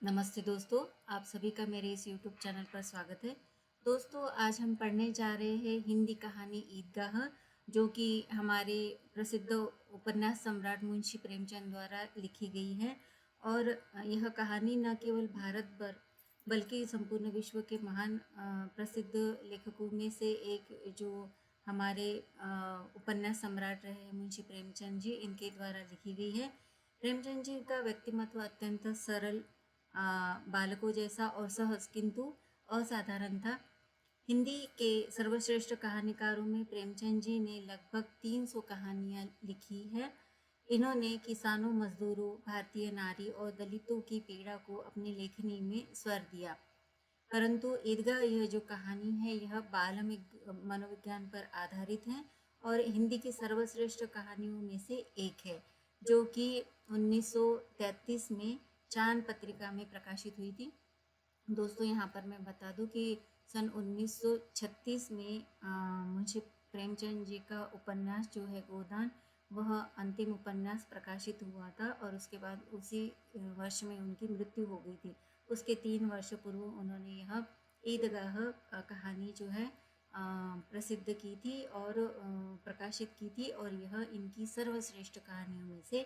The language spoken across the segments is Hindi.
नमस्ते दोस्तों, आप सभी का मेरे इस यूट्यूब चैनल पर स्वागत है। दोस्तों, आज हम पढ़ने जा रहे हैं हिंदी कहानी ईदगाह, जो कि हमारे प्रसिद्ध उपन्यास सम्राट मुंशी प्रेमचंद द्वारा लिखी गई है। और यह कहानी न केवल भारत पर बल्कि संपूर्ण विश्व के महान प्रसिद्ध लेखकों में से एक, जो हमारे उपन्यास सम्राट रहे हैं मुंशी प्रेमचंद जी, इनके द्वारा लिखी गई है। प्रेमचंद जी का व्यक्तिमत्व अत्यंत सरल, बालकों जैसा और सहज किंतु असाधारण था। हिंदी के सर्वश्रेष्ठ कहानीकारों में प्रेमचंद जी ने लगभग 300 कहानियाँ लिखी है। इन्होंने किसानों, मजदूरों, भारतीय नारी और दलितों की पीड़ा को अपनी लेखनी में स्वर दिया। परंतु ईदगाह, यह जो कहानी है, यह बाल मनोविज्ञान पर आधारित है और हिंदी की सर्वश्रेष्ठ कहानियों में से एक है, जो कि 1933 में चांद पत्रिका में प्रकाशित हुई थी। दोस्तों, यहाँ पर मैं बता दूं कि सन 1936 में मुंशी प्रेमचंद जी का उपन्यास जो है गोदान, वह अंतिम उपन्यास प्रकाशित हुआ था और उसके बाद उसी वर्ष में उनकी मृत्यु हो गई थी। उसके 3 वर्ष पूर्व उन्होंने यह ईदगाह कहानी जो है प्रसिद्ध की थी और प्रकाशित की थी, और यह इनकी सर्वश्रेष्ठ कहानियों में से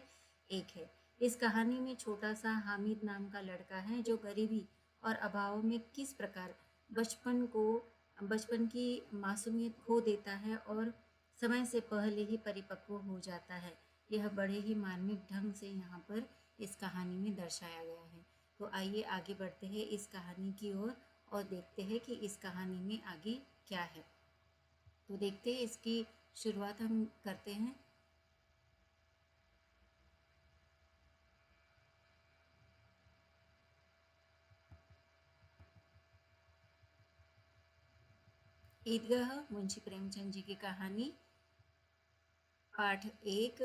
एक है। इस कहानी में छोटा सा हामिद नाम का लड़का है, जो गरीबी और अभाव में किस प्रकार बचपन की मासूमियत खो देता है और समय से पहले ही परिपक्व हो जाता है। यह बड़े ही मार्मिक ढंग से यहाँ पर इस कहानी में दर्शाया गया है। तो आइए आगे बढ़ते हैं इस कहानी की ओर और देखते हैं कि इस कहानी में आगे क्या है। तो देखते हैं, इसकी शुरुआत हम करते हैं। ईदगाह, मुंशी प्रेमचंद जी की कहानी, पाठ 1।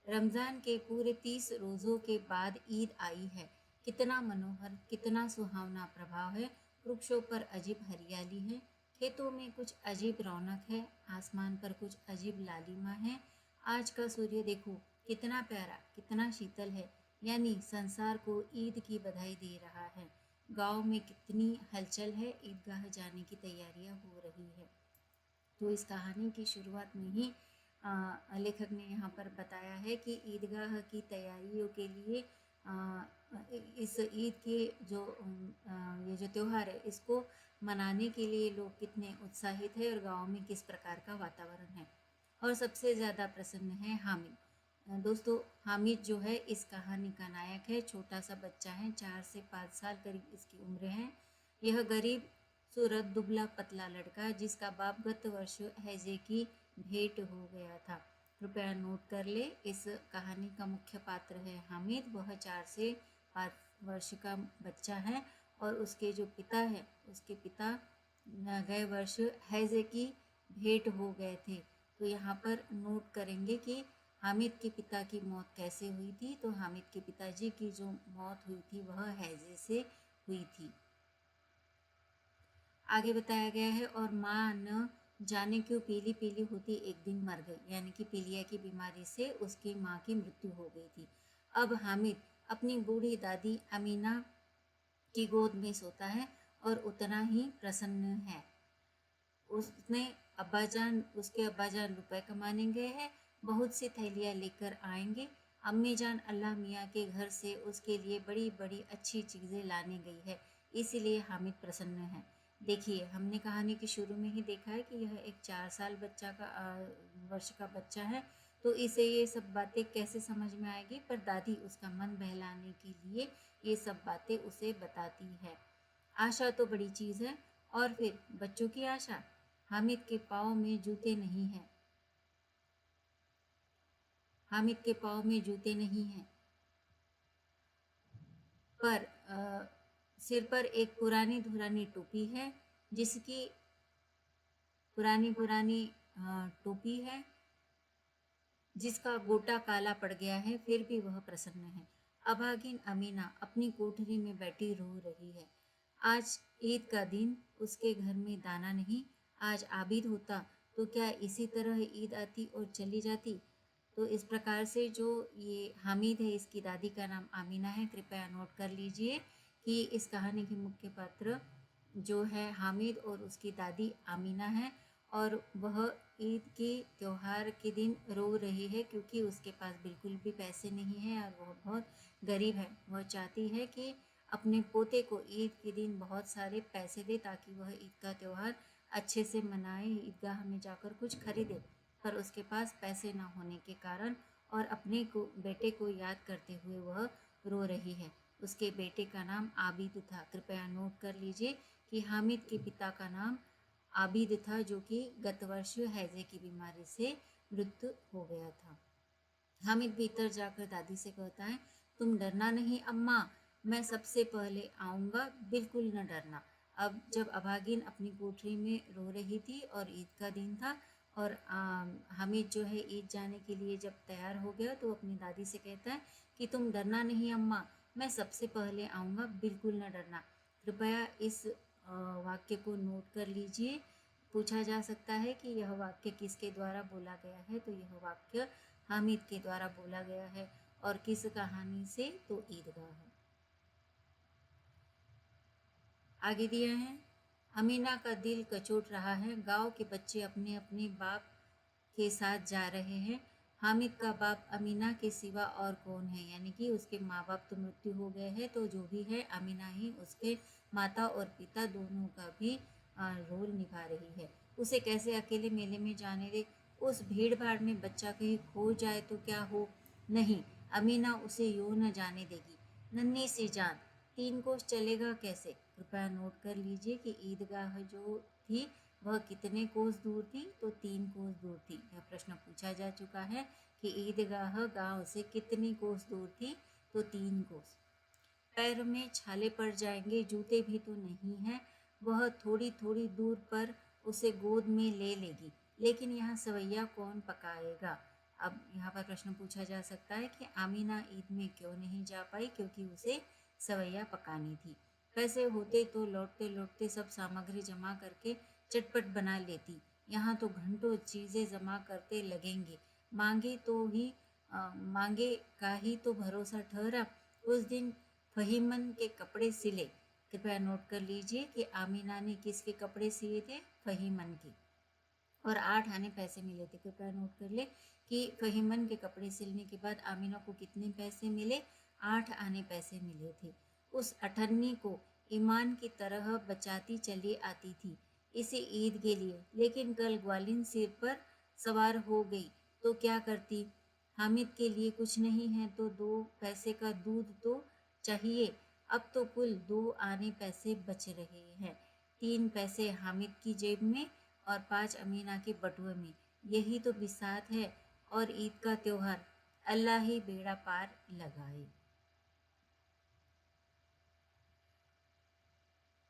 रमज़ान के पूरे 30 रोज़ों के बाद ईद आई है। कितना मनोहर, कितना सुहावना प्रभाव है। वृक्षों पर अजीब हरियाली है, खेतों में कुछ अजीब रौनक है, आसमान पर कुछ अजीब लालिमा है। आज का सूर्य देखो, कितना प्यारा, कितना शीतल है, यानी संसार को ईद की बधाई दे रहा है। गांव में कितनी हलचल है, ईदगाह जाने की तैयारियां हो रही है। तो इस कहानी की शुरुआत में ही लेखक ने यहाँ पर बताया है कि ईदगाह की तैयारियों के लिए इस ईद के जो ये जो त्यौहार है, इसको मनाने के लिए लोग कितने उत्साहित हैं और गांव में किस प्रकार का वातावरण है। और सबसे ज़्यादा प्रसन्न है हामिद। दोस्तों, हामिद जो है इस कहानी का नायक है। छोटा सा बच्चा है, 4 से 5 साल करीब इसकी उम्र है। यह गरीब सूरत, दुबला पतला लड़का, जिसका बाप गत वर्ष हैजे की भेंट हो गया था। कृपया नोट कर ले, इस कहानी का मुख्य पात्र है हामिद। वह 4 से 5 वर्ष का बच्चा है और उसके जो पिता है, उसके पिता गए वर्ष हैजे की भेंट हो गए थे। तो यहाँ पर नोट करेंगे कि हामिद के पिता की मौत कैसे हुई थी। तो हामिद के पिताजी की जो मौत हुई थी, वह हैजे से हुई थी। आगे बताया गया है, और माँ न जाने क्यों पीली पीली होती एक दिन मर गई, यानी कि पीलिया की बीमारी से उसकी माँ की मृत्यु हो गई थी। अब हामिद अपनी बूढ़ी दादी अमीना की गोद में सोता है और उतना ही प्रसन्न है। उसके अब्बाजान रुपए कमाने गए हैं, बहुत सी थैलियाँ लेकर आएंगे। अम्मी जान अल्लाह मियाँ के घर से उसके लिए बड़ी बड़ी अच्छी चीज़ें लाने गई है, इसीलिए हामिद प्रसन्न है। देखिए, हमने कहानी के शुरू में ही देखा है कि यह एक 4 साल वर्ष का बच्चा है। तो इसे ये सब बातें कैसे समझ में आएगी, पर दादी उसका मन बहलाने के लिए ये सब बातें उसे बताती है। आशा तो बड़ी चीज़ है। और फिर बच्चों की आशा। हामिद के पाँव में जूते नहीं हैं। हामिद के पाँव में जूते नहीं हैं, पर सिर पर एक पुरानी धुरानी टोपी है, जिसकी पुरानी पुरानी टोपी है, जिसका गोटा काला पड़ गया है, फिर भी वह प्रसन्न है। अभागिन अमीना अपनी कोठरी में बैठी रो रही है। आज ईद का दिन, उसके घर में दाना नहीं। आज आबिद होता तो क्या इसी तरह ईद आती और चली जाती। तो इस प्रकार से जो ये हामिद है, इसकी दादी का नाम आमीना है। कृपया नोट कर लीजिए कि इस कहानी के मुख्य पात्र जो है हामिद और उसकी दादी आमीना है, और वह ईद के त्यौहार के दिन रो रही है क्योंकि उसके पास बिल्कुल भी पैसे नहीं हैं और वह बहुत गरीब है। वह चाहती है कि अपने पोते को ईद के दिन बहुत सारे पैसे दे ताकि वह ईद का त्यौहार अच्छे से मनाए, ईदगाह में जाकर कुछ खरीदे, पर उसके पास पैसे न होने के कारण और अपने को बेटे को याद करते हुए वह रो रही है। उसके बेटे का नाम आबिद था। कृपया नोट कर लीजिए कि हामिद के पिता का नाम आबिद था, जो कि गत वर्ष हैजे की बीमारी से मृत्यु हो गया था। हामिद भीतर जाकर दादी से कहता है, तुम डरना नहीं अम्मा, मैं सबसे पहले आऊँगा, बिल्कुल न डरना। अब जब अभागिन अपनी कोठरी में रो रही थी और ईद का दिन था, और हामिद जो है ईद जाने के लिए जब तैयार हो गया तो अपनी दादी से कहता है कि तुम डरना नहीं अम्मा, मैं सबसे पहले आऊँगा, बिल्कुल न डरना। कृपया इस वाक्य को नोट कर लीजिए। पूछा जा सकता है कि यह वाक्य किसके द्वारा बोला गया है, तो यह वाक्य हामिद के द्वारा बोला गया है। और किस कहानी से, तो ईदगाह है। आगे दिया है, अमीना का दिल कचोट रहा है। गांव के बच्चे अपने अपने बाप के साथ जा रहे हैं। हामिद का बाप अमीना के सिवा और कौन है, यानी कि उसके माँ बाप तो मृत्यु हो गए हैं, तो जो भी है अमीना ही उसके माता और पिता दोनों का भी रोल निभा रही है। उसे कैसे अकेले मेले में जाने दे, उस भीड़ भाड़ में बच्चा कहीं खो जाए तो क्या हो। नहीं, अमीना उसे यूं न जाने देगी। नन्ही सी जान, 3 कोस चलेगा कैसे। कृपया नोट कर लीजिए कि ईदगाह जो थी वह कितने कोस दूर थी, तो 3 कोस दूर थी। यह प्रश्न पूछा जा चुका है कि ईदगाह गांव से कितनी कोस दूर थी, तो 3 कोस। पैर में छाले पड़ जाएंगे, जूते भी तो नहीं हैं। वह थोड़ी थोड़ी दूर पर उसे गोद में ले लेगी, लेकिन यहाँ सवैया कौन पकाएगा। अब यहाँ पर प्रश्न पूछा जा सकता है कि आमीना ईद में क्यों नहीं जा पाई, क्योंकि उसे सवैया पकानी थी। पैसे होते तो लौटते लौटते सब सामग्री जमा करके चटपट बना लेती। यहाँ तो घंटों चीज़ें जमा करते लगेंगे। मांगे का ही तो भरोसा ठहरा। उस दिन फहीमन के कपड़े सिले। कृपया नोट कर लीजिए कि आमीना ने किसके कपड़े सिए थे, फहीमन के, और 8 आने पैसे मिले थे। कृपया नोट कर ले कि फहीमन के कपड़े सिलने के बाद आमीना को कितने पैसे मिले, 8 आने पैसे मिले थे। उस अठन्नी को ईमान की तरह बचाती चली आती थी इसी ईद के लिए, लेकिन कल ग्वालिन सिर पर सवार हो गई तो क्या करती। हामिद के लिए कुछ नहीं है तो 2 पैसे का दूध तो चाहिए। अब तो कुल 2 आने पैसे बच रहे हैं, 3 पैसे हामिद की जेब में और 5 अमीना के बटुए में। यही तो बिसात है और ईद का त्योहार, अल्लाह ही बेड़ा पार लगाए।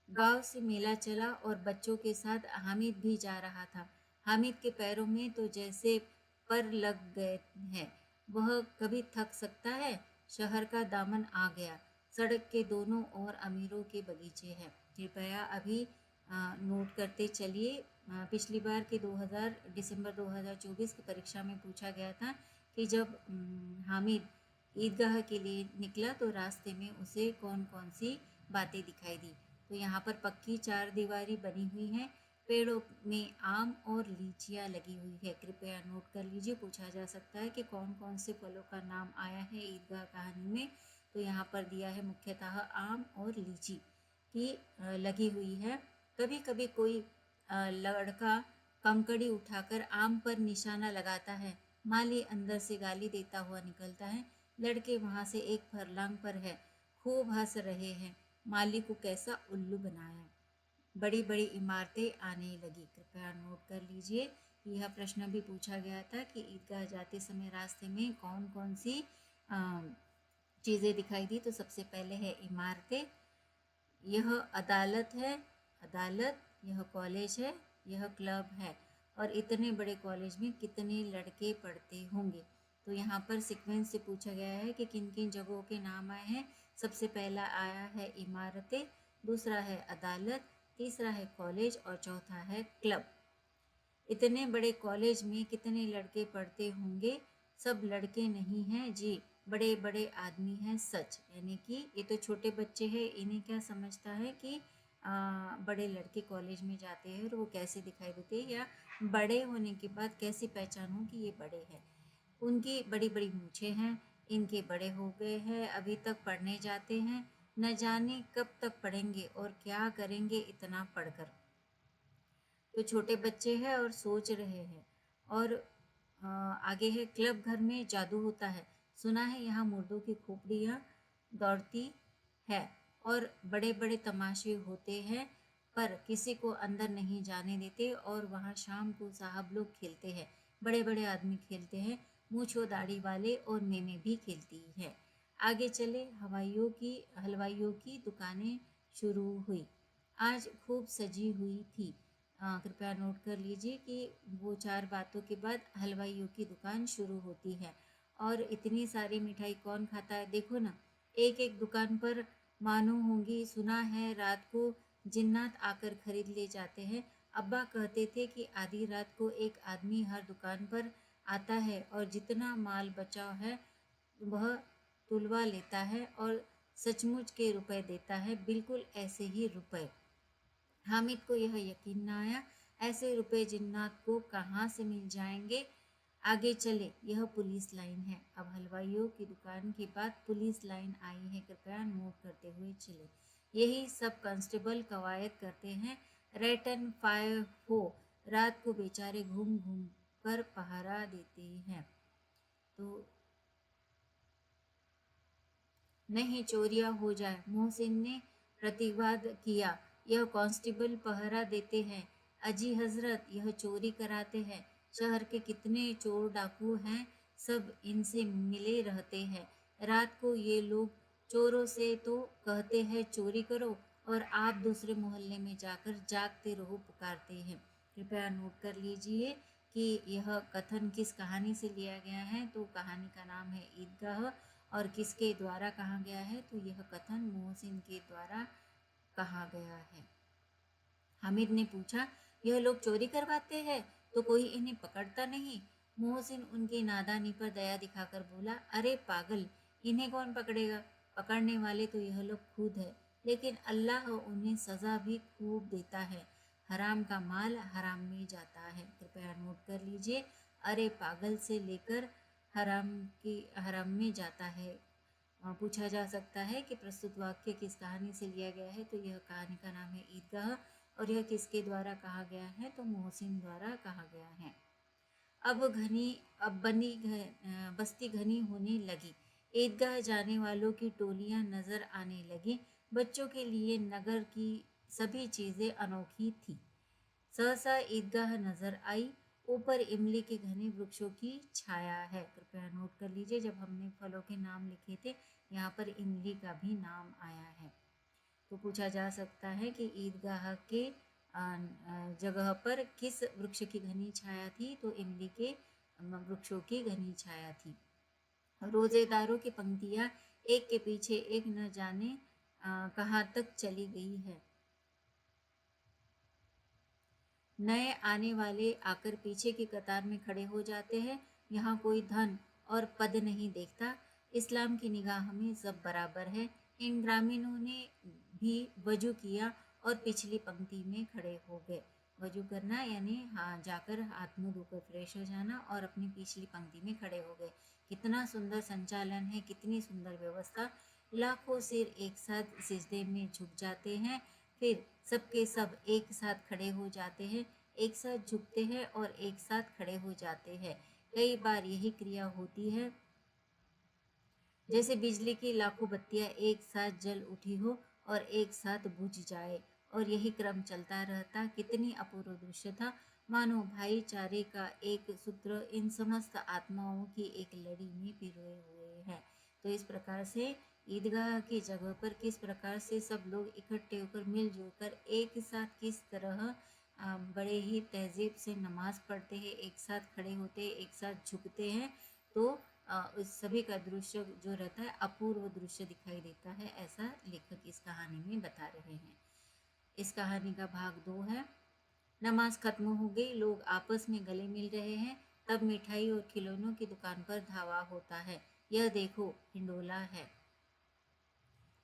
गांव से मेला चला और बच्चों के साथ हामिद भी जा रहा था। हामिद के पैरों में तो जैसे पर लग गए हैं। वह कभी थक सकता है। शहर का दामन आ गया। सड़क के दोनों ओर अमीरों के बगीचे हैं। कृपया अभी नोट करते चलिए। पिछली बार के दिसंबर 2024 की परीक्षा में पूछा गया था कि जब हामिद ईदगाह के लिए निकला तो रास्ते में उसे कौन कौन सी बातें दिखाई दी। तो यहाँ पर पक्की 4 दीवारी बनी हुई है। पेड़ों में आम और लीचियाँ लगी हुई है। कृपया नोट कर लीजिए। पूछा जा सकता है कि कौन कौन से फलों का नाम आया है ईदगाह कहानी में, तो यहाँ पर दिया है मुख्यतः आम और लीची की लगी हुई है। कभी कभी कोई लड़का कंकड़ी उठाकर आम पर निशाना लगाता है। माली अंदर से गाली देता हुआ निकलता है। लड़के वहाँ से एक फरलांग पर है, खूब हंस रहे हैं। माली को कैसा उल्लू बनाया। बड़ी बड़ी इमारतें आने लगी। कृपया नोट कर लीजिए। यह प्रश्न भी पूछा गया था कि ईदगाह जाते समय रास्ते में कौन कौन सी चीज़ें दिखाई दी। तो सबसे पहले है इमारतें, यह अदालत है, अदालत, यह कॉलेज है, यह क्लब है। और इतने बड़े कॉलेज में कितने लड़के पढ़ते होंगे। तो यहाँ पर सीक्वेंस से पूछा गया है कि किन किन जगहों के नाम आए हैं। सबसे पहला आया है इमारतें, दूसरा है अदालत, तीसरा है कॉलेज और चौथा है क्लब। इतने बड़े कॉलेज में कितने लड़के पढ़ते होंगे। सब लड़के नहीं हैं जी, बड़े बड़े आदमी हैं सच, यानी कि ये तो छोटे बच्चे हैं, इन्हें क्या समझता है कि बड़े लड़के कॉलेज में जाते हैं और वो कैसे दिखाई देते हैं, या बड़े होने के बाद कैसे पहचानूं कि ये बड़े हैं। उनकी बड़ी बड़ी मूछें हैं, इनके बड़े हो गए हैं, अभी तक पढ़ने जाते हैं, न जाने कब तक पढ़ेंगे और क्या करेंगे इतना पढ़कर। तो छोटे बच्चे हैं और सोच रहे हैं। और आगे है, क्लब घर में जादू होता है, सुना है यहाँ मुर्दों की खोपड़ियाँ दौड़ती है और बड़े बड़े तमाशे होते हैं, पर किसी को अंदर नहीं जाने देते, और वहाँ शाम को साहब लोग खेलते हैं, बड़े बड़े आदमी खेलते हैं, मूछो दाढ़ी वाले, और मैंने भी खेलती है। आगे चले, हलवाइयों की दुकानें शुरू हुई, आज खूब सजी हुई थी। कृपया नोट कर लीजिए कि वो 4 बातों के बाद हलवाइयों की दुकान शुरू होती है। और इतनी सारी मिठाई कौन खाता है, देखो ना, एक एक दुकान पर मानो होंगी। सुना है रात को जिन्नात आकर खरीद ले जाते हैं। अब्बा कहते थे कि आधी रात को एक आदमी हर दुकान पर आता है और जितना माल बचा है वह तुलवा लेता है और सचमुच के रुपए देता है, बिल्कुल ऐसे ही रुपए। हामिद को यह यकीन न आया, ऐसे रुपए जिन्नात को कहाँ से मिल जाएंगे। आगे चले, यह पुलिस लाइन है। अब हलवाइयों की दुकान के बाद पुलिस लाइन आई है, कृपया नोट करते हुए चले। यही सब कांस्टेबल कवायद करते हैं, रेटन फायर हो, रात को बेचारे घूम घूम कर पहरा देते हैं। तो नहीं चोरियां हो जाए, मोहसिन ने प्रतिवाद किया। यह कांस्टेबल पहरा देते हैं, अजी हजरत यह चोरी कराते हैं। शहर के कितने चोर डाकू हैं, सब इनसे मिले रहते हैं। रात को ये लोग चोरों से तो कहते हैं चोरी करो, और आप दूसरे मोहल्ले में जाकर जागते रहो पुकारते हैं। कृपया नोट कर लीजिए कि यह कथन किस कहानी से लिया गया है। तो कहानी का नाम है ईदगाह, और किसके द्वारा कहा गया है, तो यह कथन मोहसिन के द्वारा कहा गया है। हामिद ने पूछा, यह लोग चोरी करवाते हैं तो कोई इन्हें पकड़ता नहीं? मोहसिन उनकी नादानी पर दया दिखाकर बोला, अरे पागल, इन्हें कौन पकड़ेगा, पकड़ने वाले तो यह लोग खुद है, लेकिन अल्लाह उन्हें सज़ा भी खूब देता है। हराम का माल हराम में जाता है। कृपया नोट कर लीजिए, अरे पागल से लेकर हराम में जाता है। पूछा जा सकता है कि प्रस्तुत वाक्य किस कहानी से लिया गया है, तो यह कहानी का नाम है ईदगाह, और यह किसके द्वारा कहा गया है, तो मोहसिन द्वारा कहा गया है। अब बस्ती घनी होने लगी, ईदगाह जाने वालों की टोलियां नजर आने लगी। बच्चों के लिए नगर की सभी चीजें अनोखी थी। सहसा ईदगाह नजर आई, ऊपर इमली के घने वृक्षों की छाया है। कृपया नोट कर लीजिए, जब हमने फलों के नाम लिखे थे, यहाँ पर इमली का भी नाम आया है। तो पूछा जा सकता है कि ईदगाह के जगह पर किस वृक्ष की घनी छाया थी, तो इमली के वृक्षों की घनी छाया थी। रोजेदारों की पंक्तियाँ एक के पीछे एक न जाने कहाँ तक चली गई है। नए आने वाले आकर पीछे की कतार में खड़े हो जाते हैं। यहाँ कोई धन और पद नहीं देखता, इस्लाम की निगाह में सब बराबर है। इन ग्रामीणों ने भी वजू किया और पिछली पंक्ति में खड़े हो गए। वजू करना यानी हाँ, जाकर हाथ मुँह धोकर फ्रेश हो जाना और अपनी पिछली पंक्ति में खड़े हो गए। कितना सुंदर संचालन है, कितनी सुंदर व्यवस्था। लाखों सिर एक साथ सिजदे में झुक जाते हैं, फिर सबके सब एक साथ खड़े हो जाते हैं, एक साथ झुकते हैं और एक साथ खड़े हो जाते हैं। कई बार यही क्रिया होती है जैसे बिजली की लाखों बत्तियां एक साथ जल उठी हो और एक साथ बुझ जाए, और यही क्रम चलता रहता। कितनी अपूर्व दृश्य था, मानो भाईचारे का एक सूत्र इन समस्त आत्माओं की एक लड़ी में पिरोए हुए है। तो इस प्रकार से ईदगाह की जगह पर किस प्रकार से सब लोग इकट्ठे होकर मिलजुल कर एक साथ किस तरह बड़े ही तहजीब से नमाज पढ़ते हैं, एक साथ खड़े होते हैं, एक साथ झुकते हैं। तो उस सभी का दृश्य जो रहता है अपूर्व दृश्य दिखाई देता है, ऐसा लेखक इस कहानी में बता रहे हैं। इस कहानी का भाग 2 है। नमाज खत्म हो गई, लोग आपस में गले मिल रहे हैं, तब मिठाई और खिलौनों की दुकान पर धावा होता है। यह देखो हिंडोला है।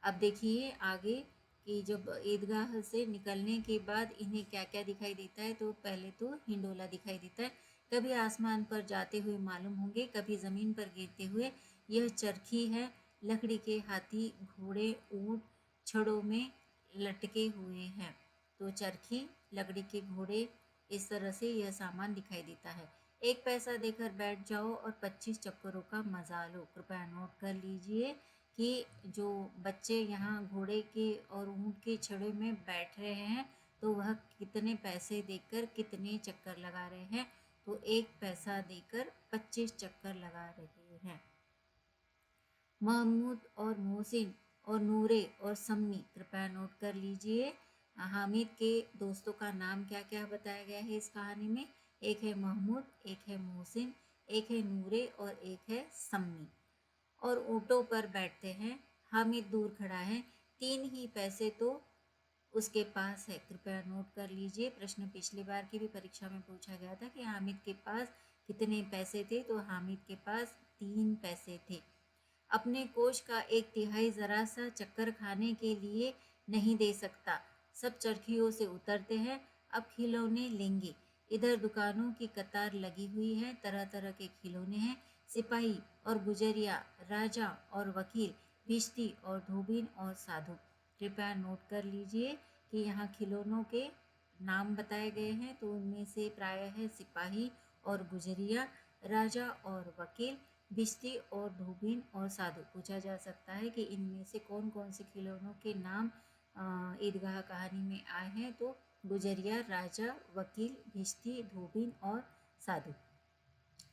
अब देखिए आगे कि जब ईदगाह से निकलने के बाद इन्हें क्या क्या दिखाई देता है। तो पहले तो हिंडोला दिखाई देता है। कभी आसमान पर जाते हुए मालूम होंगे, कभी ज़मीन पर गिरते हुए। यह चरखी है, लकड़ी के हाथी, घोड़े, ऊँट छड़ों में लटके हुए हैं। तो चरखी, लकड़ी के घोड़े, इस तरह से यह सामान दिखाई देता है। एक पैसा देकर बैठ जाओ और 25 चक्करों का मजा लो। कृपया नोट कर लीजिए कि जो बच्चे यहाँ घोड़े के और ऊँट के छड़े में बैठ रहे हैं तो वह कितने पैसे देकर कितने चक्कर लगा रहे हैं। तो एक पैसा देकर 25 चक्कर लगा रहे हैं। महमूद और मोहसिन और नूरे और सम्मी, कृपया नोट कर लीजिए। हामिद के दोस्तों का नाम क्या क्या बताया गया है इस कहानी में। एक है महमूद, एक है मोहसिन, एक है नूरे और एक है सम्मी। और ऊँटों पर बैठते हैं। हामिद दूर खड़ा है। 3 ही पैसे तो उसके पास है। कृपया नोट कर लीजिए। प्रश्न पिछली बार की भी परीक्षा में पूछा गया था कि हामिद के पास कितने पैसे थे। तो हामिद के पास 3 पैसे थे। अपने कोष का 1/3 ज़रा सा चक्कर खाने के लिए नहीं दे सकता। सब चरखियों से उतरते हैं। अब खिलौने लेंगे। इधर दुकानों की कतार लगी हुई है। तरह तरह के खिलौने हैं। सिपाही और गुजरिया, राजा और वकील, भिश्ती और धोबिन और साधु। कृपया नोट कर लीजिए कि यहाँ खिलौनों के नाम बताए गए हैं। तो उनमें से प्रायः है सिपाही और गुजरिया, राजा और वकील, भिश्ती और धोबिन और साधु। पूछा जा सकता है कि इनमें से कौन कौन से खिलौनों के नाम ईदगाह कहानी में आए हैं। तो गुजरिया, राजा, वकील, भिश्ती, धोबिन और साधु।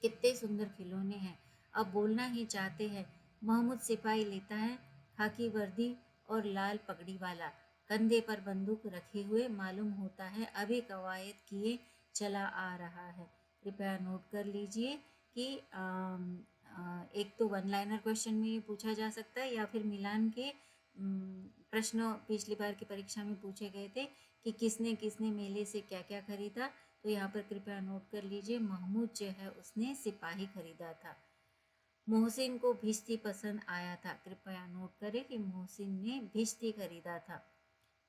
कितने सुंदर खिलौने हैं। अब बोलना ही चाहते हैं। महमूद सिपाही लेता है, खाकी वर्दी और लाल पगड़ी वाला, कंधे पर बंदूक रखे हुए मालूम होता है अभी कवायद किए चला आ रहा है। कृपया नोट कर लीजिए कि एक तो वन लाइनर क्वेश्चन में ये पूछा जा सकता है या फिर मिलान के प्रश्न पिछली बार की परीक्षा में पूछे गए थे कि किसने किसने मेले से क्या क्या खरीदा। तो यहाँ पर कृपया नोट कर लीजिए, महमूद जो है उसने सिपाही खरीदा था। मोहसिन को भिश्ती पसंद आया था। कृपया नोट करें कि मोहसिन ने भिश्ती खरीदा था।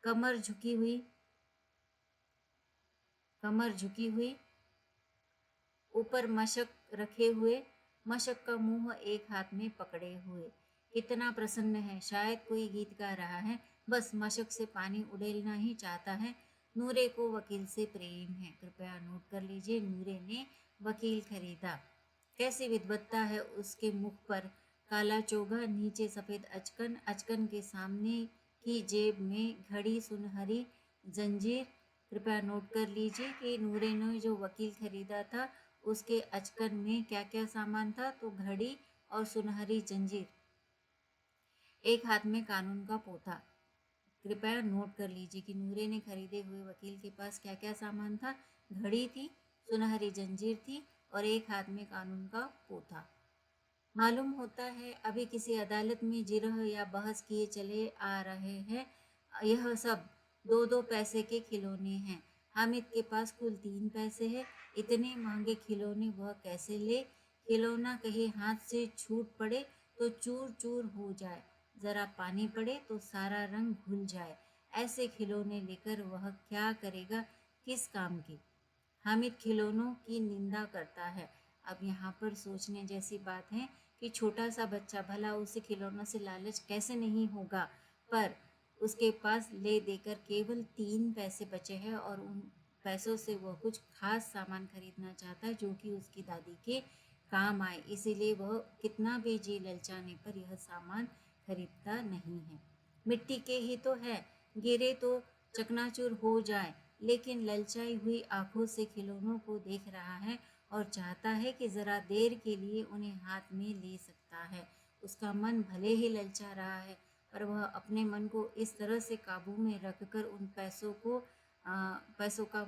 कमर झुकी हुई, कमर झुकी हुई, ऊपर मशक रखे हुए, मशक का मुंह एक हाथ में पकड़े हुए। कितना प्रसन्न है, शायद कोई गीत गा रहा है। बस मशक से पानी उड़ेलना ही चाहता है। नूरे को वकील से प्रेम है। कृपया नोट कर लीजिए, नूरे ने वकील खरीदा। कैसी विद्वत्ता है उसके मुख पर। काला चोगा, नीचे सफ़ेद अचकन, अचकन के सामने की जेब में घड़ी, सुनहरी जंजीर। कृपया नोट कर लीजिए कि नूरे ने जो वकील खरीदा था उसके अचकन में क्या क्या सामान था। तो घड़ी और सुनहरी जंजीर। एक हाथ में कानून का पोथा। कृपया नोट कर लीजिए कि नूरे ने खरीदे हुए वकील के पास क्या क्या सामान था। घड़ी थी, सुनहरी जंजीर थी और एक हाथ में कानून का पोथा। मालूम होता है अभी किसी अदालत में जिरह या बहस किए चले आ रहे हैं। यह सब 2-2 पैसे के खिलौने हैं। हामिद के पास कुल 3 पैसे हैं। इतने महंगे खिलौने वह कैसे ले। खिलौना कहीं हाथ से छूट पड़े तो चूर चूर हो जाए, ज़रा पानी पड़े तो सारा रंग घुल जाए। ऐसे खिलौने लेकर वह क्या करेगा, किस काम की। हामिद खिलौनों की निंदा करता है। अब यहाँ पर सोचने जैसी बात है कि छोटा सा बच्चा, भला उसे खिलौनों से लालच कैसे नहीं होगा। पर उसके पास ले देकर केवल 3 पैसे बचे हैं और उन पैसों से वह कुछ खास सामान खरीदना चाहता है जो कि उसकी दादी के काम आए। इसीलिए वह कितना भी जी ललचाने पर यह सामान खरीदता नहीं है। मिट्टी के ही तो है, गिरे तो चकनाचूर हो जाए। लेकिन ललचाई हुई आंखों से खिलौनों को देख रहा है और चाहता है कि ज़रा देर के लिए उन्हें हाथ में ले सकता है। उसका मन भले ही ललचा रहा है पर वह अपने मन को इस तरह से काबू में रखकर उन पैसों का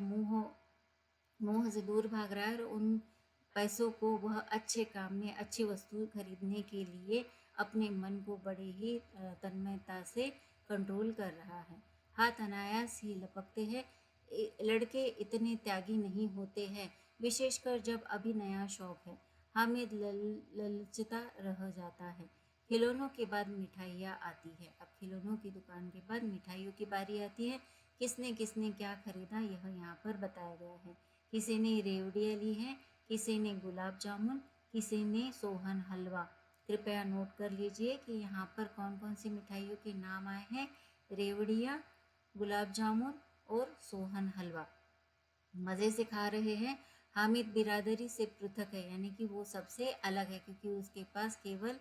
मोह से दूर भाग रहा है और उन पैसों को वह अच्छे काम में, अच्छी वस्तु खरीदने के लिए अपने मन को बड़े ही तन्मयता से कंट्रोल कर रहा है। हाथ अनायास ही लपकते हैं। लड़के इतने त्यागी नहीं होते हैं, विशेषकर जब अभी नया शौक है। हामिद ललचता रह जाता है। खिलौनों के बाद मिठाइयाँ आती है। अब खिलौनों की दुकान के बाद मिठाइयों की बारी आती है। किसने किसने क्या खरीदा यह यहाँ पर बताया गया है। किसी ने रेवड़ियाँ ली है, किसी ने गुलाब जामुन, किसी ने सोहन हलवा। कृपया नोट कर लीजिए कि यहाँ पर कौन कौन सी मिठाइयों के नाम आए हैं। रेवड़ियाँ, गुलाब जामुन और सोहन हलवा। मज़े से खा रहे हैं। हामिद बिरादरी से पृथक है, यानी कि वो सबसे अलग है, क्योंकि उसके पास केवल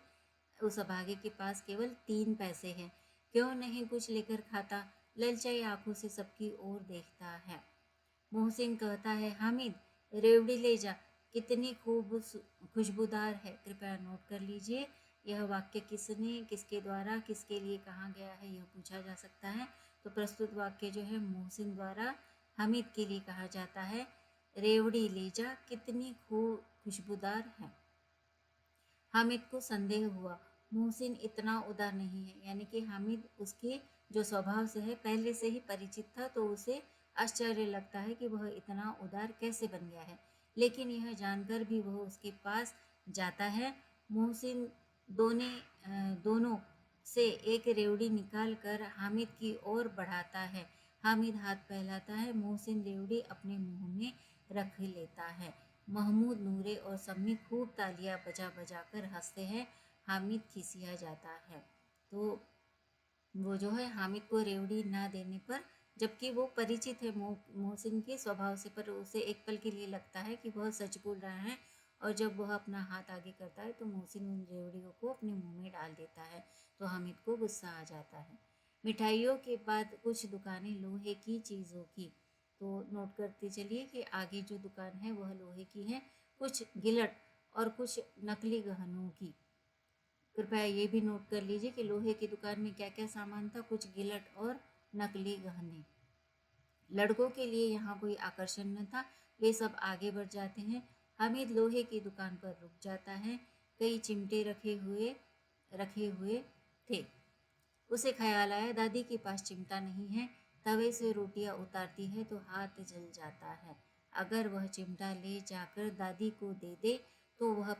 उस अभागे के पास केवल 3 पैसे हैं। क्यों नहीं कुछ लेकर खाता, ललचाई आंखों से सबकी ओर देखता है। मोहसिन कहता है, हामिद रेवड़ी ले जा, कितनी खूब खुशबूदार है। कृपया नोट कर लीजिए। यह वाक्य किसने, किसके द्वारा, किसके लिए कहा गया है, यह पूछा जा सकता है। तो प्रस्तुत वाक्य जो है मोहसिन द्वारा हामिद के लिए कहा जाता है। रेवड़ी ले जा, कितनी खूब खुशबूदार है। हामिद को संदेह हुआ, मोहसिन इतना उदार नहीं है, यानी कि हामिद उसके जो स्वभाव से है पहले से ही परिचित था, तो उसे आश्चर्य लगता है कि वह इतना उदार कैसे बन गया है। लेकिन यह जानकर भी वह उसके पास जाता है। मोहसिन दोनों से एक रेवड़ी निकाल कर हामिद की ओर बढ़ाता है। हामिद हाथ फैलाता है, मोहसिन रेवड़ी अपने मुंह में रख लेता है। महमूद, नूरे और सम्मी खूब तालियां बजा बजा कर हंसते हैं। हामिद खिसिया जाता है। तो वो जो है हामिद को रेवड़ी ना देने पर, जबकि वो परिचित है मोहसिन के स्वभाव से, पर उसे एक पल के लिए लगता है कि वह सच बोल रहा है, और जब वह अपना हाथ आगे करता है तो मोहसिन उन रेवड़ियों को अपने मुंह में डाल देता है। तो हामिद को गुस्सा आ जाता है। मिठाइयों के बाद कुछ दुकानें लोहे की चीज़ों की। तो नोट करते चलिए कि आगे जो दुकान है वह लोहे की है, कुछ गिलट और कुछ नकली गहनों की। कृपया ये भी नोट कर लीजिए कि लोहे की दुकान में क्या क्या सामान था, कुछ गिलट और नकली गहने। लड़कों के लिए यहाँ कोई आकर्षण न था, वे सब आगे बढ़ जाते हैं। हामिद लोहे की दुकान पर रुक जाता है। कई चिमटे रखे हुए थे। उसे ख्याल आया, दादी के पास चिमटा नहीं है। तवे से रोटियां उतारती है तो हाथ जल जाता है। अगर वह चिमटा ले जाकर दादी को दे दे तो वह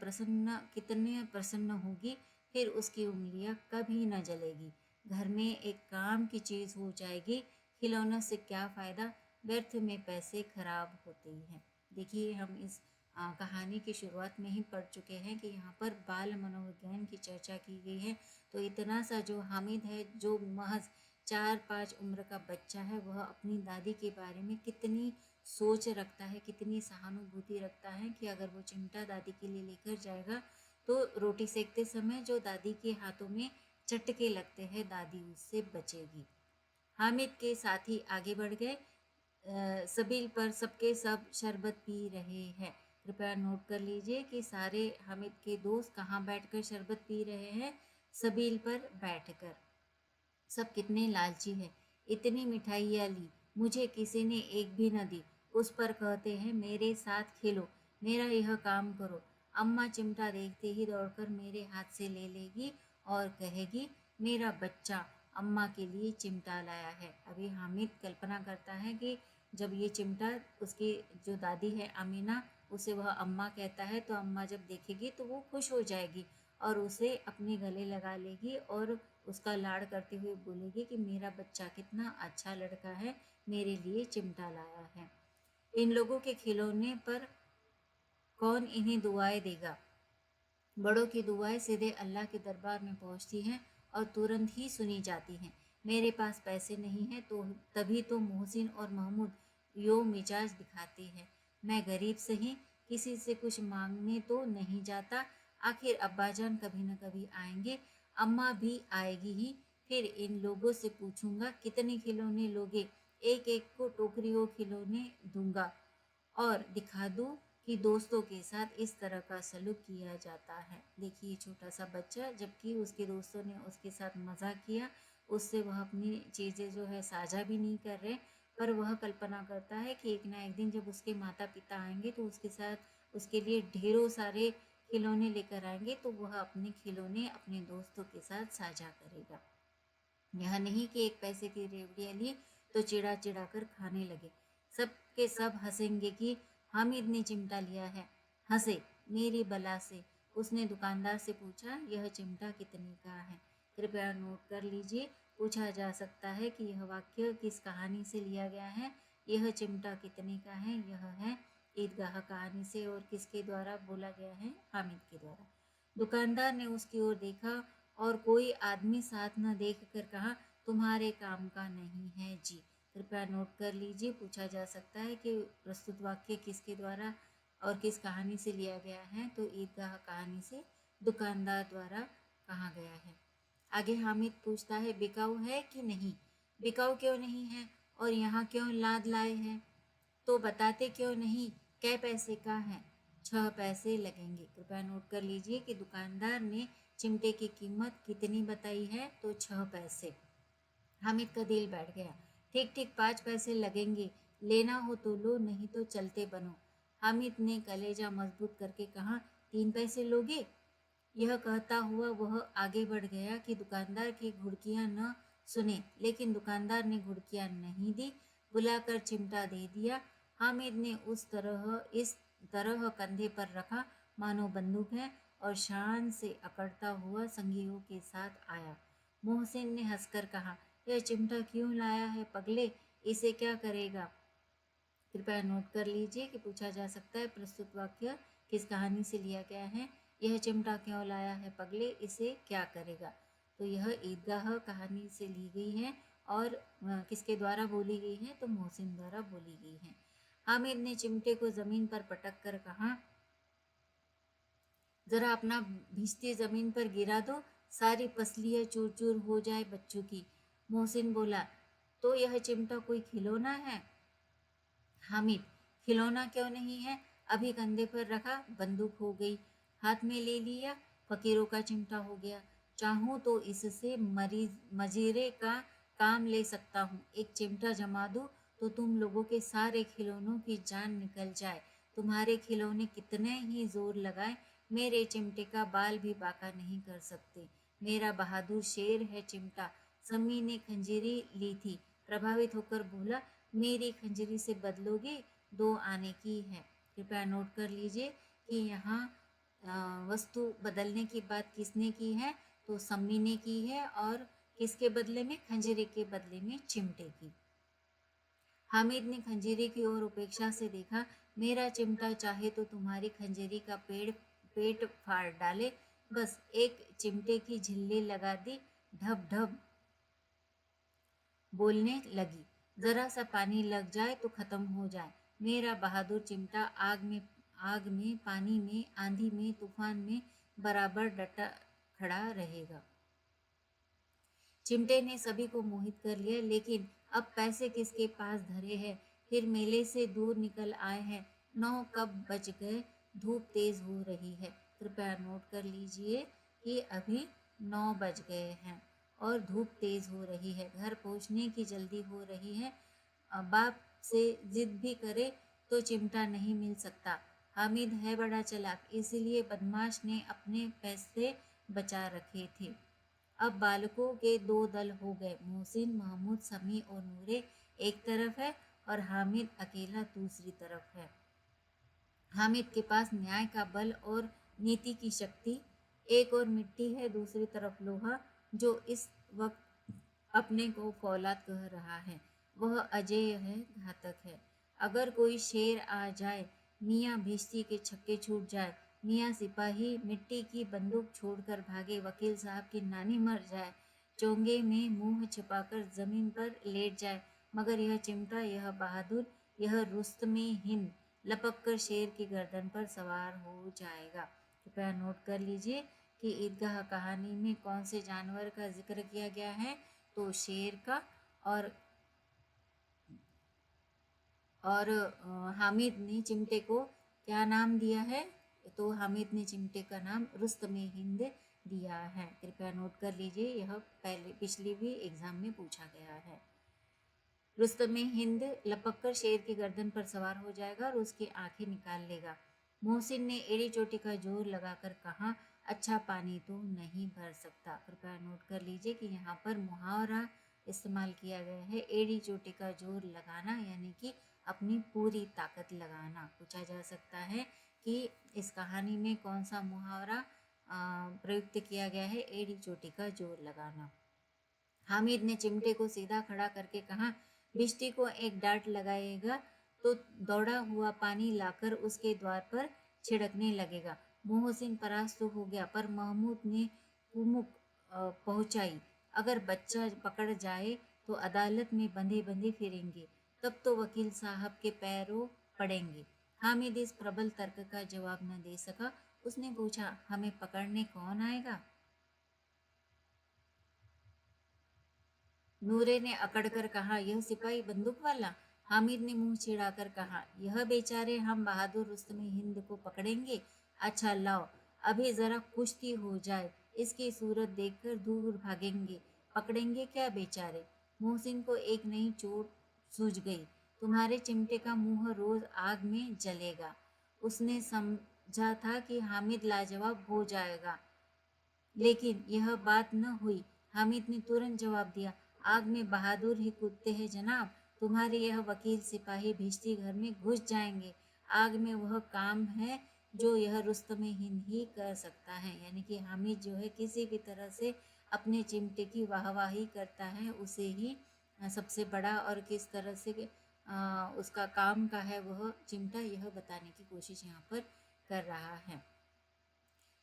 कितने प्रसन्न होगी, फिर उसकी उंगलियां कभी न जलेगी। घर में एक काम की चीज़ हो जाएगी। खिलौना से क्या फ़ायदा, व्यर्थ में पैसे खराब होते हैं। देखिए, हम इस कहानी की शुरुआत में ही पढ़ चुके हैं कि यहाँ पर बाल मनोविज्ञान की चर्चा की गई है। तो इतना सा जो हामिद है, जो महज 4-5 उम्र का बच्चा है, वह अपनी दादी के बारे में कितनी सोच रखता है, कितनी सहानुभूति रखता है कि अगर वो चिमटा दादी के लिए लेकर जाएगा तो रोटी सेकते समय जो दादी के हाथों में चटके लगते हैं, दादी उससे बचेगी। हामिद के साथी आगे बढ़ गए। सबील पर सबके सब शरबत पी रहे हैं। कृपया नोट कर लीजिए कि सारे हामिद के दोस्त कहाँ बैठकर शरबत पी रहे हैं। सबील पर बैठकर। सब कितने लालची है, इतनी मिठाइयाँ ली, मुझे किसी ने एक भी न दी। उस पर कहते हैं, मेरे साथ खेलो, मेरा यह काम करो। अम्मा चिमटा देखते ही दौड़कर मेरे हाथ से ले लेगी और कहेगी, मेरा बच्चा अम्मा के लिए चिमटा लाया है। अभी हामिद कल्पना करता है कि जब ये चिमटा उसकी जो दादी है अमीना, उसे वह अम्मा कहता है, तो अम्मा जब देखेगी तो वो खुश हो जाएगी और उसे अपने गले लगा लेगी और उसका लाड़ करते हुए बोलेगी कि मेरा बच्चा कितना अच्छा लड़का है, मेरे लिए चिमटा लाया है। इन लोगों के खिलौने पर कौन इन्हें दुआएं देगा। बड़ों की दुआएं सीधे अल्लाह के दरबार में पहुंचती हैं और तुरंत ही सुनी जाती हैं। मेरे पास पैसे नहीं हैं, तो तभी तो मोहसिन और महमूद यो मिजाज दिखाते हैं। मैं गरीब सही, किसी से कुछ मांगने तो नहीं जाता। आखिर अब्बाजान कभी न कभी आएंगे, अम्मा भी आएगी ही। फिर इन लोगों से पूछूंगा कितने खिलौने लोगे, एक एक को टोकरियों खिलौने दूंगा और दिखा दूँ कि दोस्तों के साथ इस तरह का सलूक किया जाता है। देखिए, छोटा सा बच्चा, जबकि उसके दोस्तों ने उसके साथ मज़ाक किया, उससे वह अपनी चीज़ें जो है साझा भी नहीं कर रहे, पर वह कल्पना करता है कि एक ना एक दिन जब उसके माता पिता आएंगे तो उसके साथ उसके लिए ढेरों सारे खिलौने लेकर आएंगे, तो वह अपने खिलौने अपने दोस्तों के साथ साझा करेगा। यह नहीं कि एक पैसे की रेवड़ियाँ ली तो चिढ़ा चिढ़ा कर खाने लगे। सब के सब हंसेंगे कि हामिद ने चिमटा लिया है। हंसे, मेरी बला से। उसने दुकानदार से पूछा, यह चिमटा कितने का है? कृपया नोट कर लीजिए। पूछा जा सकता है कि यह वाक्य किस कहानी से लिया गया है। यह चिमटा कितने का है, यह है ईदगाह कहानी से और किसके द्वारा बोला गया है? हामिद के द्वारा। दुकानदार ने उसकी ओर देखा और कोई आदमी साथ न देख कर कहा, तुम्हारे काम का नहीं है जी। कृपया नोट कर लीजिए। पूछा जा सकता है कि प्रस्तुत वाक्य किसके द्वारा और किस कहानी से लिया गया है, तो ईदगाह कहानी से दुकानदार द्वारा कहा गया है। आगे हामिद पूछता है, बिकाऊ है कि नहीं? बिकाऊ क्यों नहीं है और यहाँ क्यों लाद लाए हैं? तो बताते क्यों नहीं? कै पैसे का है? 6 पैसे लगेंगे। कृपया नोट कर लीजिए कि दुकानदार ने चिमटे की कीमत कितनी बताई है, तो 6 पैसे। हामिद का दिल बैठ गया। ठीक ठीक 5 पैसे लगेंगे, लेना हो तो लो, नहीं तो चलते बनो। हामिद ने कलेजा मजबूत करके कहा, 3 पैसे लोगे? यह कहता हुआ वह आगे बढ़ गया कि दुकानदार की घुड़कियां न सुने, लेकिन दुकानदार ने घुड़कियां नहीं दी, बुलाकर चिमटा दे दिया। हामिद ने इस तरह कंधे पर रखा मानो बंदूक है और शान से अकड़ता हुआ संगियों के साथ आया। मोहसिन ने हंसकर कहा, यह चिमटा क्यों लाया है पगले, इसे क्या करेगा? कृपया नोट कर लीजिए कि पूछा जा सकता है प्रस्तुत वाक्य किस कहानी से लिया गया है। यह चिमटा क्यों लाया है पगले, इसे क्या करेगा? तो यह ईदगाह कहानी से ली गई है और किसके द्वारा बोली गई है, तो मोहसिन द्वारा बोली गई है। हामिद ने चिमटे को जमीन पर पटक कर कहा, जरा अपना भिश्ती जमीन पर गिरा दो, सारी पसलियाँ चूर चूर हो जाए बच्चों की। मोहसिन बोला, तो यह चिमटा कोई खिलौना है? हामिद, खिलौना क्यों नहीं है? अभी कंधे पर रखा, बंदूक हो गई, हाथ में ले लिया, फकीरों का चिमटा हो गया। चाहूँ तो इससे मजीरे का काम ले सकता हूँ। एक चिमटा जमा दूँ तो तुम लोगों के सारे खिलौनों की जान निकल जाए। तुम्हारे खिलौने कितने ही जोर लगाए, मेरे चिमटे का बाल भी बांका नहीं कर सकते। मेरा बहादुर शेर है चिमटा। सम्मी ने खंजीरी ली थी, प्रभावित होकर बोला, मेरी खंजरी से बदलोगे? 2 आने की है। कृपया नोट कर लीजिए कि यहाँ वस्तु बदलने की बात किसने की है, तो सम्मी ने की है और किसके बदले में? खंजरी के बदले में चिमटे की। हामिद ने खंजरी की ओर उपेक्षा से देखा। मेरा चिमटा चाहे तो तुम्हारी खंजरी का पेट फाड़ डाले। बस एक चिमटे की झिल्ली लगा दी, ढब ढब बोलने लगी। जरा सा पानी लग जाए तो खत्म हो जाए। मेरा बहादुर चिमटा आग में, पानी में, आंधी में, तूफान में बराबर डटा खड़ा रहेगा। चिमटे ने सभी को मोहित कर लिया, लेकिन अब पैसे किसके पास धरे हैं? फिर मेले से दूर निकल आए हैं। 9 कब बज गए? धूप तेज हो रही है। कृपया नोट कर लीजिए कि अभी 9 बज गए हैं और धूप तेज हो रही है। घर पहुंचने की जल्दी हो रही है। बाप से जिद भी करे तो चिमटा नहीं मिल सकता। हामिद है बड़ा चालाक, इसीलिए बदमाश ने अपने पैसे बचा रखे थे। अब बालकों के 2 दल हो गए। मोहसिन, महमूद, समी और नूरे एक तरफ है और हामिद अकेला दूसरी तरफ है। हामिद के पास न्याय का बल और नीति की शक्ति, एक और मिट्टी है, दूसरी तरफ लोहा, जो इस वक्त अपने को फौलाद कह रहा है। वह अजेय है, घातक है। अगर कोई शेर आ जाए, मियाँ भिश्ती के छक्के छूट जाए, मियाँ सिपाही मिट्टी की बंदूक छोड़कर भागे, वकील साहब की नानी मर जाए, चोंगे में मुंह छिपाकर जमीन पर लेट जाए, मगर यह चिमटा, यह बहादुर, यह रुस्तमे हिंद लपक कर शेर की गर्दन पर सवार हो जाएगा। कृपया नोट कर लीजिए कि ईदगाह कहानी में कौन से जानवर का जिक्र किया गया है, तो शेर का। और हामिद ने चिमटे को क्या नाम दिया है, तो हामिद ने चिमटे का नाम रुस्तमे हिंद दिया है। कृपया नोट कर लीजिए, यह पिछली भी एग्जाम में पूछा गया है। रुस्तमे हिंद लपक कर शेर की गर्दन पर सवार हो जाएगा और उसकी आंखें निकाल लेगा। मोहसिन ने एड़ी चोटी का जोर लगाकर कहा, अच्छा पानी तो नहीं भर सकता। कृपया नोट कर लीजिए कि यहाँ पर मुहावरा इस्तेमाल किया गया है, एड़ी चोटी का जोर लगाना, यानी कि अपनी पूरी ताकत लगाना। पूछा जा सकता है कि इस कहानी में कौन सा मुहावरा प्रयुक्त किया गया है, एड़ी चोटी का जोर लगाना। हामिद ने चिमटे को सीधा खड़ा करके कहा, भिश्ती को एक डांट लगाएगा तो दौड़ा हुआ पानी लाकर उसके द्वार पर छिड़कने लगेगा। मोहसिन परास्त हो गया, पर महमूद ने कुमुक पहुंचाई, अगर बच्चा पकड़ जाए तो अदालत में बंधे बंधे फिरेंगे, तब तो वकील साहब के पैरों पड़ेंगे। हामिद इस प्रबल तर्क का जवाब न दे सका। उसने पूछा, हमें पकड़ने कौन आएगा? नूरे ने अकड़कर कहा, यह सिपाही बंदूक वाला। हामिद ने मुंह चिढ़ाकर कहा, यह बेचारे हम बहादुर रुस्तमे हिंद को पकड़ेंगे। अच्छा लाओ, अभी जरा कुश्ती हो जाए, इसकी सूरत देखकर दूर भागेंगे, पकड़ेंगे क्या बेचारे। मोहसिन को एक नई चोट सूझ गई, तुम्हारे चिमटे का मुंह रोज आग में जलेगा। उसने समझा था कि हामिद लाजवाब हो जाएगा, लेकिन यह बात न हुई। हामिद ने तुरंत जवाब दिया, आग में बहादुर ही कूदते हैं जनाब। तुम्हारे यह वकील सिपाही भिश्ती घर में घुस जाएंगे। आग में वह काम है जो यह रुस्तम हिंद ही कर सकता है। यानी कि हामिद जो है किसी भी तरह से अपने चिमटे की वाहवाही करता है, उसे ही सबसे बड़ा और किस तरह से उसका काम का है वह चिमटा, यह बताने की कोशिश यहाँ पर कर रहा है।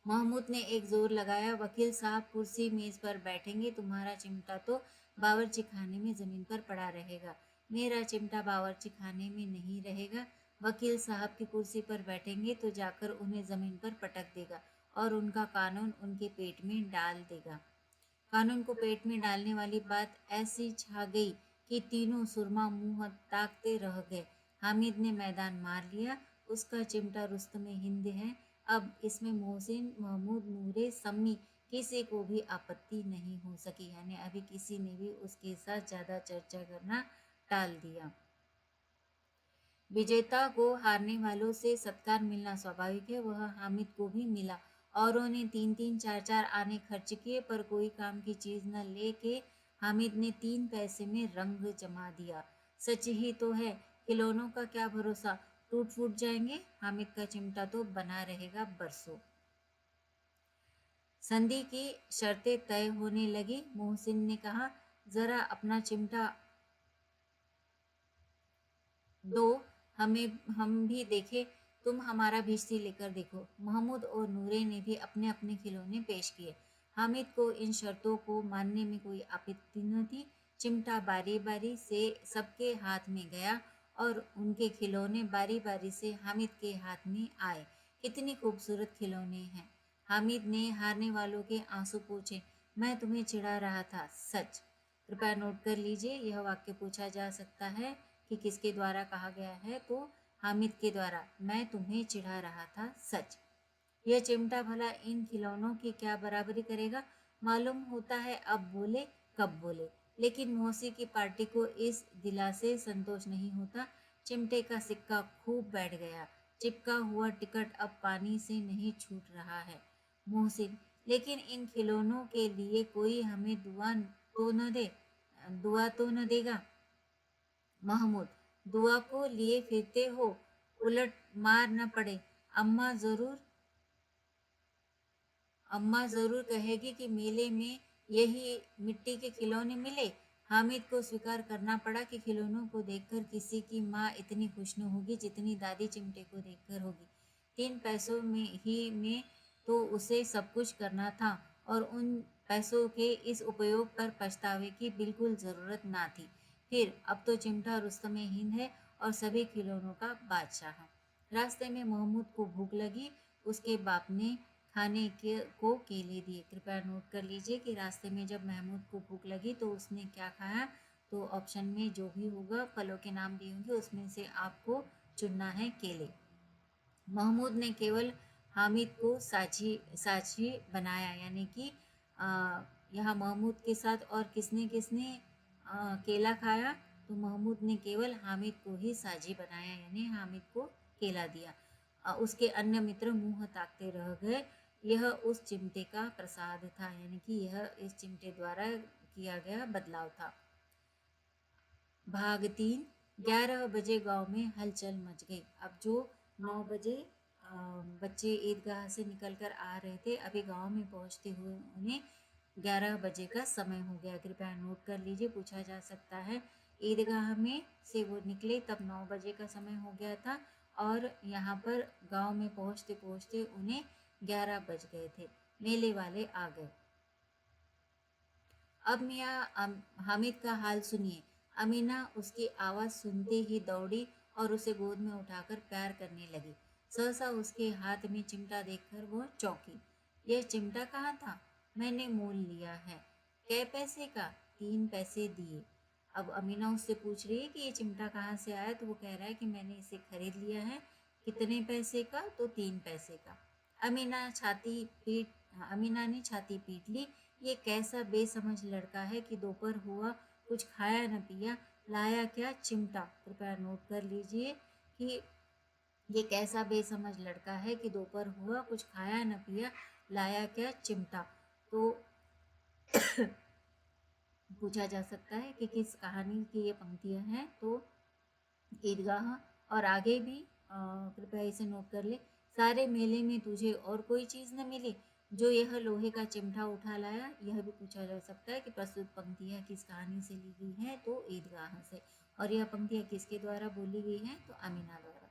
महमूद ने एक जोर लगाया, वकील साहब कुर्सी मेज पर बैठेंगे, तुम्हारा चिमटा तो बावर्ची खाने में जमीन पर पड़ा रहेगा। मेरा चिमटा बावर्ची खाने में नहीं रहेगा। वकील साहब की कुर्सी पर बैठेंगे तो जाकर उन्हें जमीन पर पटक देगा और उनका कानून उनके पेट में डाल देगा। कानून को पेट में डालने वाली बात ऐसी छा गई कि तीनों सुरमा मुंह ताकते रह गए। हामिद ने मैदान मार लिया, उसका चिमटा रुस्तमे हिंद है। अब इसमें मोहसिन, महमूद, नूरे, सम्मी किसी को भी आपत्ति नहीं हो सकी। यानी अभी किसी ने भी उसके साथ ज़्यादा चर्चा करना टाल दिया। विजेता को हारने वालों से सत्कार मिलना स्वाभाविक है, वह हामिद को भी मिला। औरों ने 3-3, 4-4 आने खर्च किए, पर कोई काम की चीज़ न लेके हामिद ने 3 पैसे में रंग जमा दिया। सच ही तो है, खिलौनों का क्या भरोसा, टूट फूट जाएंगे। हामिद का चिमटा तो बना रहेगा बरसों। संधि की शर्तें तय होने लगी। मोहसिन ने कहा, जरा अपना चिमटा दो, हम भी देखें। तुम हमारा भिश्ती लेकर देखो। महमूद और नूरे ने भी अपने अपने खिलौने पेश किए। हामिद को इन शर्तों को मानने में कोई आपत्ति न थी। चिमटा बारी बारी से सबके हाथ में गया और उनके खिलौने बारी बारी से हामिद के हाथ में आए। कितनी खूबसूरत खिलौने हैं। हामिद ने हारने वालों के आंसू पोंछे। मैं तुम्हें चिढ़ा रहा था, सच। कृपया नोट कर लीजिए, यह वाक्य पूछा जा सकता है कि किसके द्वारा कहा गया है, तो हामिद के द्वारा। मैं तुम्हें चिढ़ा रहा था, सच। यह चिमटा भला इन खिलौनों की क्या बराबरी करेगा। मालूम होता है अब बोले कब बोले। लेकिन मौसी की पार्टी को इस दिलासे संतोष नहीं होता। चिमटे का सिक्का खूब बैठ गया। चिपका हुआ टिकट अब पानी से नहीं छूट रहा है। मोहसिन, लेकिन इन खिलौनों के लिए कोई हमें दुआ तो न देगा। महमूद, दुआ को लिए फिरते हो, उलट मार न पड़े। अम्मा जरूर अम्मा जरूर कहेगी कि मेले में यही मिट्टी के खिलौने मिले। हामिद को स्वीकार करना पड़ा कि खिलौनों को देखकर किसी की माँ इतनी खुश न होगी जितनी दादी चिमटे को देखकर होगी। 3 पैसों में तो उसे सब कुछ करना था और उन पैसों के इस उपयोग पर पछतावे की बिल्कुल ज़रूरत ना थी। फिर अब तो चिमटा रुस्तमे हिंद है और सभी खिलौनों का बादशाह। रास्ते में महमूद को भूख लगी। उसके बाप ने खाने को केले दिए। कृपया नोट कर लीजिए कि रास्ते में जब महमूद को भूख लगी तो उसने क्या खाया। तो ऑप्शन में जो भी होगा, फलों के नाम दिए होंगे, उसमें से आपको चुनना है केले। महमूद ने केवल हामिद को साझी साझी बनाया। यानी कि यहाँ महमूद के साथ और किसने किसने केला खाया, तो महमूद ने केवल हामिद को ही साझी बनाया, यानी हामिद को केला दिया। उसके अन्य मित्र मुंह ताकते रह गए। यह उस चिमटे का प्रसाद था, यानी कि यह इस चिमटे द्वारा किया गया बदलाव था। भाग 3। 11 बजे गांव में हलचल मच गई। अब जो 9 बजे बच्चे ईदगाह से निकलकर आ रहे थे। अभी गांव में पहुंचते हुए उन्हें 11 बजे का समय हो गया। कृपया नोट कर लीजिए, पूछा जा सकता है। ईदगाह में से वो निकले तब 9 बजे का समय हो गया था और यहाँ पर गांव में पहुंचते पहुंचते उन्हें 11 बज गए थे। मेले वाले आ गए। अब मियाँ हामिद का हाल सुनिए। अमीना उसकी आवाज़ सुनते ही दौड़ी और उसे गोद में उठाकर प्यार करने लगी। सहसा उसके हाथ में चिमटा देखकर वो चौंकी। यह चिमटा कहाँ था? मैंने मोल लिया है। कै पैसे का? 3 पैसे दिए। अब अमीना उससे पूछ रही है कि ये चिमटा कहाँ से आया, तो वो कह रहा है कि मैंने इसे खरीद लिया है। कितने पैसे का? तो 3 पैसे का। अमीना ने छाती पीट ली। ये कैसा बेसमझ लड़का है कि दोपहर हुआ कुछ खाया न पिया, लाया क्या? चिमटा। कृपया नोट कर लीजिए कि ये कैसा बेसमझ लड़का है कि दोपहर हुआ कुछ खाया न पिया, लाया क्या? चिमटा। तो पूछा जा सकता है कि किस कहानी की ये पंक्तियां हैं। तो ईदगाह और आगे भी कृपया इसे नोट कर ले। सारे मेले में तुझे और कोई चीज़ न मिली जो यह लोहे का चिमटा उठा लाया। यह भी पूछा जा सकता है कि प्रस्तुत पंक्तियाँ किस कहानी से ली गई हैं। तो ईदगाह से। और यह पंक्तियाँ किसके द्वारा बोली गई हैं? तो अमीना द्वारा।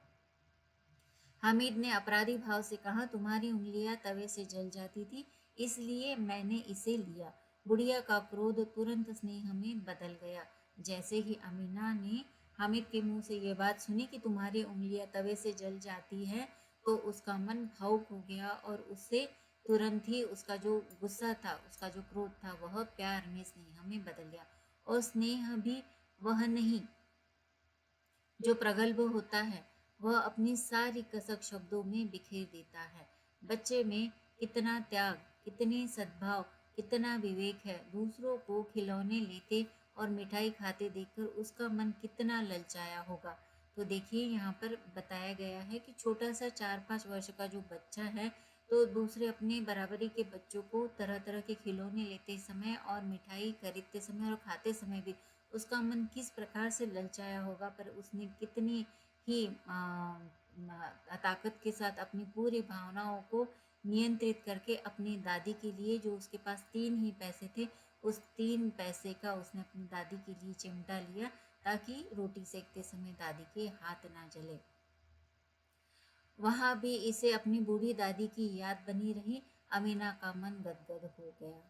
हामिद ने अपराधी भाव से कहा, तुम्हारी उंगलियां तवे से जल जाती थी, इसलिए मैंने इसे लिया। बुढ़िया का क्रोध तुरंत स्नेह में बदल गया। जैसे ही अमीना ने हामिद के मुंह से ये बात सुनी कि तुम्हारी उंगलियां तवे से जल जाती है, तो उसका मन भावुक हो गया और उससे तुरंत ही उसका जो गुस्सा था, उसका जो क्रोध था, वह प्यार में, स्नेह में बदल गया। और स्नेह भी वह नहीं जो प्रगल्भ होता है, वह अपनी सारी कसक शब्दों में बिखेर देता है। बच्चे में कितना त्याग, कितने सद्भाव, कितना विवेक है। दूसरों को खिलौने लेते और मिठाई खाते देखकर उसका मन कितना ललचाया होगा। तो देखिए यहाँ पर बताया गया है कि छोटा सा 4-5 वर्ष का जो बच्चा है, तो दूसरे अपने बराबरी के बच्चों को तरह तरह के खिलौने लेते समय और मिठाई खरीदते समय और खाते समय भी उसका मन किस प्रकार से ललचाया होगा। पर उसने कितनी ही ताकत के साथ अपनी पूरी भावनाओं को नियंत्रित करके अपनी दादी के लिए, जो उसके पास 3 ही पैसे थे, उस 3 पैसे का उसने अपनी दादी के लिए चिमटा लिया ताकि रोटी सेकते समय दादी के हाथ ना जले। वहाँ भी इसे अपनी बूढ़ी दादी की याद बनी रही। अमीना का मन गदगद हो गया।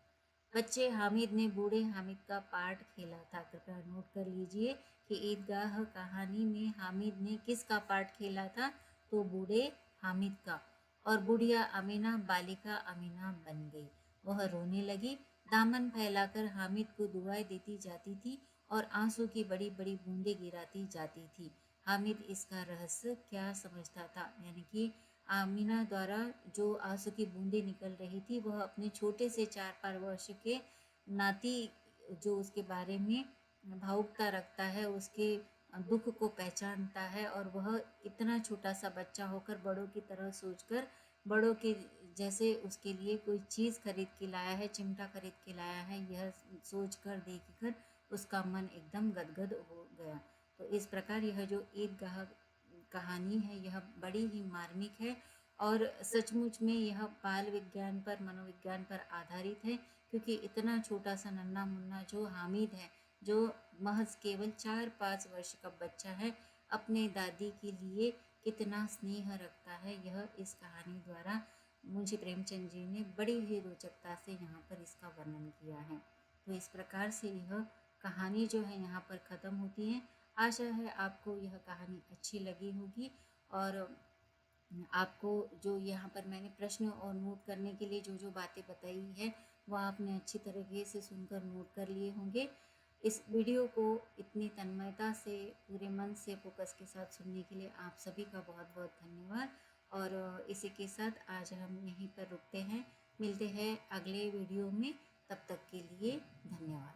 बच्चे हामिद ने बूढ़े हामिद का पार्ट खेला था। कृपया नोट कर लीजिए कि ईदगाह कहानी में हामिद ने किसका पार्ट खेला था? तो बूढ़े हामिद का। और बुढ़िया अमीना बालिका अमीना बन गई। वह रोने लगी, दामन फैलाकर हामिद को दुआएं देती जाती थी और आंसू की बड़ी बड़ी बूंदें गिराती जाती थी। हामिद इसका रहस्य क्या समझता था? यानी कि आमीना द्वारा जो आंसू की बूंदें निकल रही थी, वह अपने छोटे से 4-5 वर्ष के नाती, जो उसके बारे में भावुकता रखता है, उसके दुख को पहचानता है और वह इतना छोटा सा बच्चा होकर बड़ों की तरह सोचकर, बड़ों के जैसे उसके लिए कोई चीज़ खरीद के लाया है, चिमटा खरीद के लाया है, यह सोचकर देखकर उसका मन एकदम गदगद हो गया। तो इस प्रकार यह जो ईदगाह कहानी है, यह बड़ी ही मार्मिक है और सचमुच में यह बाल विज्ञान पर, मनोविज्ञान पर आधारित है। क्योंकि इतना छोटा सा नन्हा मुन्ना जो हामिद है, जो महज केवल 4-5 वर्ष का बच्चा है, अपने दादी के लिए कितना स्नेह रखता है, यह इस कहानी द्वारा मुंशी प्रेमचंद जी ने बड़ी ही रोचकता से यहाँ पर इसका वर्णन किया है। तो इस प्रकार से यह कहानी जो है यहाँ पर ख़त्म होती है। आशा है आपको यह कहानी अच्छी लगी होगी और आपको जो यहाँ पर मैंने प्रश्न और नोट करने के लिए जो जो बातें बताई है, वह आपने अच्छी तरीके से सुनकर नोट कर लिए होंगे। इस वीडियो को इतनी तन्मयता से, पूरे मन से, फोकस के साथ सुनने के लिए आप सभी का बहुत बहुत धन्यवाद। और इसी के साथ आज हम यहीं पर रुकते हैं। मिलते हैं अगले वीडियो में। तब तक के लिए धन्यवाद।